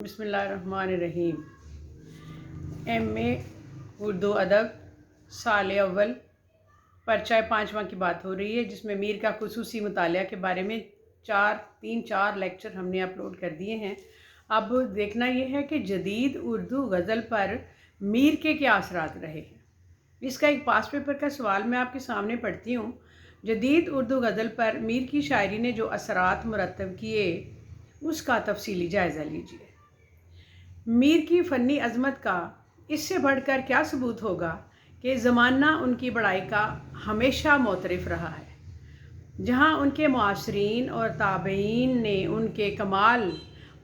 बिस्मिल्लाहिर्रहमानिर्रहीम। एम.ए. उर्दू अदब साल अव्वल पर्चा 5वां की बात हो रही है, जिसमें मीर का खुसूसी मुतालिया के बारे में 4 लेक्चर हमने अपलोड कर दिए हैं। अब देखना यह है कि जदीद उर्दू गज़ल पर मीर के क्या असरात रहे हैं। इसका एक पास पेपर का सवाल मैं आपके सामने पढ़ती हूँ। जदीद उर्दू गज़ल पर मीर की शायरी ने जो असरात मुरतब किए, उसका तफसीली जायज़ा लीजिए। मीर की फ़नी अज़मत का इससे बढ़कर क्या सबूत होगा कि ज़माना उनकी बड़ाई का हमेशा मोतरफ़ रहा है। जहाँ उनके मुआसरीन और ताबईन ने उनके कमाल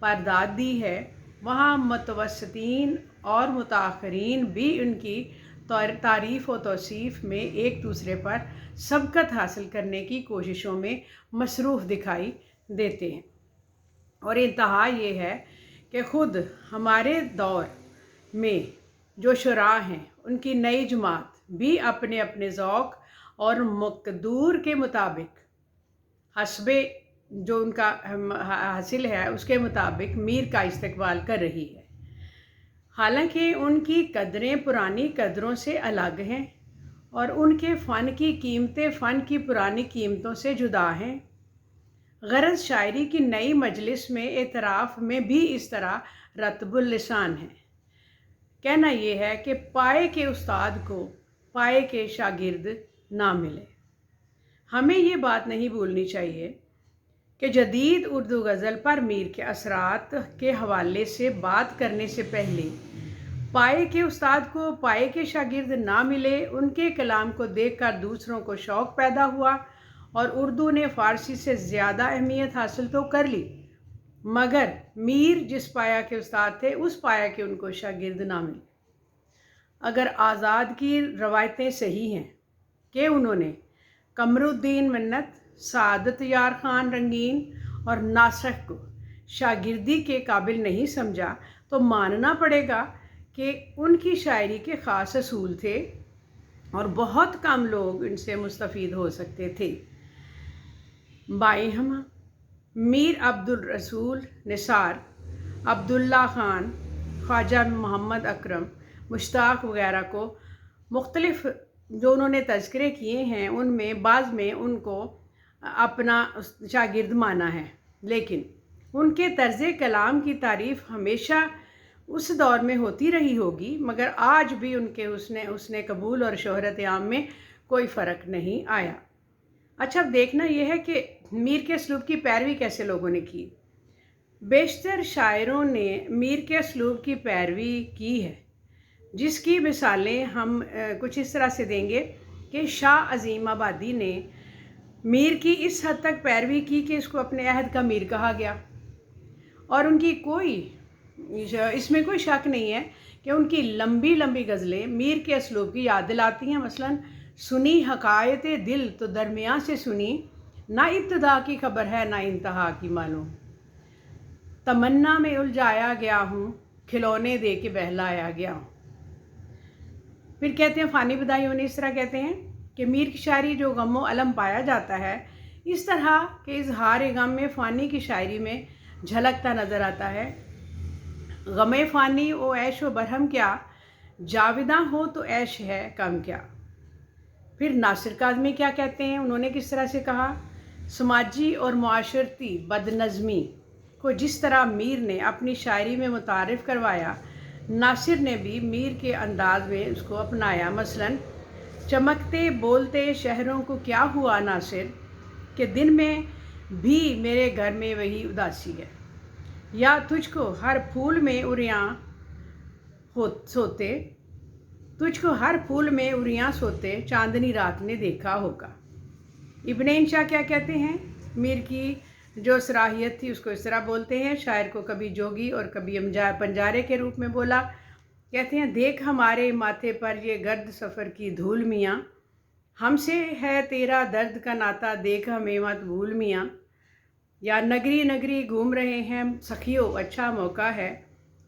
पर दाद दी है, वहाँ मुतवस्सितीन और मुताख़रीन भी उनकी तारीफ़ व तौसीफ़ में एक दूसरे पर सबकत हासिल करने की कोशिशों में मसरूफ़ दिखाई देते हैं। और इंतहा ये है कि ख़ुद हमारे दौर में जो शुरा हैं, उनकी नई जमात भी अपने अपने ज़ौक़ और मक़दूर के मुताबिक हस्बे जो उनका हासिल है उसके मुताबिक मीर का इस्तक़बाल कर रही है। हालांकि उनकी कदरें पुरानी कदरों से अलग हैं और उनके फ़न की कीमतें फ़न की पुरानी कीमतों से जुदा हैं। गरज शायरी की नई मजलिस में एतराफ़ में भी इस तरह रतबुल लिसान है। कहना यह है कि पाए के उस्ताद को पाए के शागिर्द ना मिले। हमें ये बात नहीं भूलनी चाहिए कि जदीद उर्दू गज़ल पर मीर के असरात के हवाले से बात करने से पहले पाए के उस्ताद को पाए के शागिर्द ना मिले, उनके कलाम को देखकर दूसरों को शौक़ पैदा हुआ और उर्दू ने फ़ारसी से ज़्यादा अहमियत हासिल तो कर ली, मगर मीर जिस पाया के उस्ताद थे, उस पाया के उनको शागिर्द ना मिले। अगर आज़ाद की रवायतें सही हैं कि उन्होंने कमरुद्दीन मन्नत, सादत यार ख़ान रंगीन और नासिख को शागिर्दी के काबिल नहीं समझा, तो मानना पड़ेगा कि उनकी शायरी के ख़ास असूल थे और बहुत कम लोग इनसे मुस्तफ़ीद हो सकते थे। बाई हम मीर अब्दुल रसूल निसार, अब्दुल्ला ख़ान, ख्वाजा मोहम्मद अकरम, मुश्ताक वग़ैरह को मुख्तलिफ़ जो उन्होंने तज़किरे किए हैं, उनमें बाज़ में उनको अपना शागिर्द माना है, लेकिन उनके तर्ज़े कलाम की तारीफ़ हमेशा उस दौर में होती रही होगी, मगर आज भी उनके उसने कबूल और शोहरत आम में कोई फ़र्क नहीं आया। अच्छा, अब देखना यह है कि मीर के असलूब की पैरवी कैसे लोगों ने की। बेशतर शायरों ने मीर के असलूब की पैरवी की है, जिसकी मिसालें हम कुछ इस तरह से देंगे कि शाह अज़ीम आबादी ने मीर की इस हद तक पैरवी की कि इसको अपने अहद का मीर कहा गया, और उनकी इसमें कोई शक नहीं है कि उनकी लंबी लंबी गज़लें मीर के असलूब की याद दिलाती हैं। मसलन सुनी हकायते दिल तो दरमियाँ से सुनी, ना इब्तिदा की खबर है ना इंतहा की मालूम, तमन्ना में उलझाया गया हूँ, खिलौने दे के बहलाया गया हूँ। फिर कहते हैं फ़ानी बदायूं ने इस तरह कहते हैं कि मीर की शायरी जो गम व अलम पाया जाता है, इस तरह के इजहार गम में फ़ानी की शायरी में झलकता नज़र आता है। गमे फ़ानी ओ ऐश व बरहम क्या, जाविदा हो तो ऐश है कम क्या। फिर नासिर काज़मी क्या कहते हैं, उन्होंने किस तरह से कहा, समाजी और मुआशरती बदनज़मी को जिस तरह मीर ने अपनी शायरी में मुतारिफ़ करवाया, नासिर ने भी मीर के अंदाज में उसको अपनाया। मसलन चमकते बोलते शहरों को क्या हुआ नासिर, कि दिन में भी मेरे घर में वही उदासी है, या तुझको हर फूल में उरियाँ सोते, तुझको हर फूल में उरियाँ सोते चांदनी रात ने देखा होगा। इब्न इंशा क्या कहते हैं, मीर की जो सलाहियत थी उसको इस तरह बोलते हैं, शायर को कभी जोगी और कभी पंजारे के रूप में बोला। कहते हैं देख हमारे माथे पर ये गर्द सफ़र की धूल मियाँ, हमसे है तेरा दर्द का नाता देख हमें मत भूल मियाँ, या नगरी नगरी घूम रहे हैं सखियों अच्छा मौका है,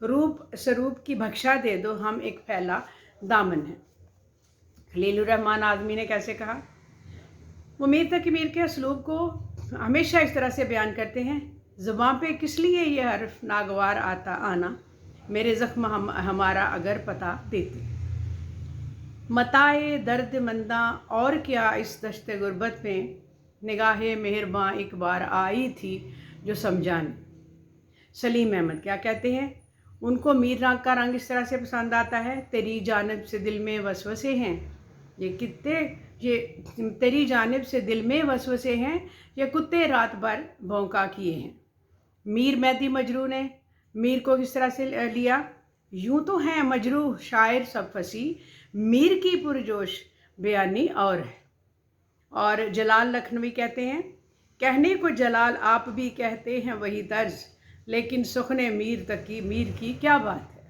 रूप स्वरूप की भक्षा दे दो हम एक फैला दामन है। खलीलुर रहमान आज़मी ने कैसे कहा, वो मीर के असलूब को हमेशा इस तरह से बयान करते हैं ज़ुबान पे किस लिए ये हर्फ नागवार आता आना, मेरे ज़ख्म हमारा अगर पता देते। मताए दर्द मंदा और क्या इस दश्ते गुर्बत में, निगाहे मेहरबां एक बार आई थी जो समझाने। सलीम अहमद क्या कहते हैं, उनको मीर रंग का रंग इस तरह से पसंद आता है, तेरी जानिब से दिल में वसवसे हैं ये कितने, ये तेरी जानिब से दिल में वसवसे हैं, ये कुत्ते रात भर भौंका किए हैं। मीर मेहदी मजरू ने मीर को किस तरह से लिया, यूं तो हैं मजरूह शायर सब फसी, मीर की पुरजोश बयानी और है। और जलाल लखनवी कहते हैं, कहने को जलाल आप भी कहते हैं वही तर्ज, लेकिन सुखने मीर तक की मीर की क्या बात है।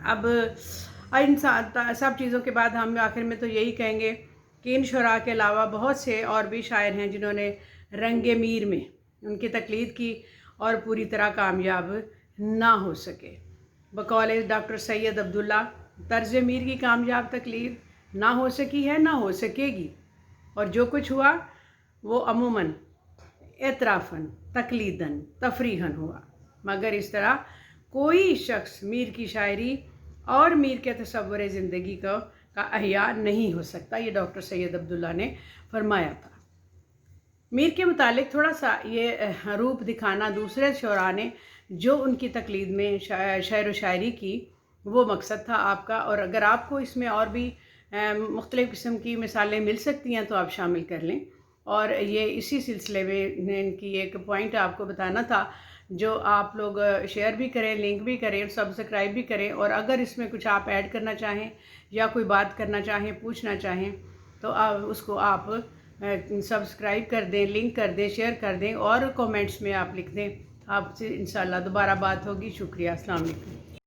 अब इन सब चीज़ों के बाद हम आखिर में तो यही कहेंगे कि इन शुरा के अलावा बहुत से और भी शायर हैं जिन्होंने रंगे मीर में उनकी तकलीद की और पूरी तरह कामयाब ना हो सके। बकौल डॉक्टर सैयद अब्दुल्ला, तर्ज मीर की कामयाब तकलीद ना हो सकी है, ना हो सकेगी, और जो कुछ हुआ वो अमूमन, एतराफ़न, तकलीदन, तफरीहन हुआ, मगर इस तरह कोई शख्स मीर की शायरी और मीर के तसव्वुर ज़िंदगी का अहिया नहीं हो सकता। ये डॉक्टर सैयद अब्दुल्ला ने फरमाया था। मीर के मुतालिक थोड़ा सा ये रूप दिखाना दूसरे शुरा ने जो उनकी तकलीद में शायर व शायरी की, वो मकसद था आपका। और अगर आपको इसमें और भी मुख्तलिफ़ किस्म की मिसालें मिल सकती हैं तो आप शामिल कर लें। और ये इसी सिलसिले में इनकी एक पॉइंट आपको बताना था जो आप लोग शेयर भी करें, लिंक भी करें, सब्सक्राइब भी करें। और अगर इसमें कुछ आप ऐड करना चाहें या कोई बात करना चाहें, पूछना चाहें, तो उसको आप सब्सक्राइब कर दें, लिंक कर दें, शेयर कर दें और कमेंट्स में आप लिख दें। आपसे इंशाल्लाह दोबारा बात होगी। शुक्रिया, अस्सलाम वालेकुम।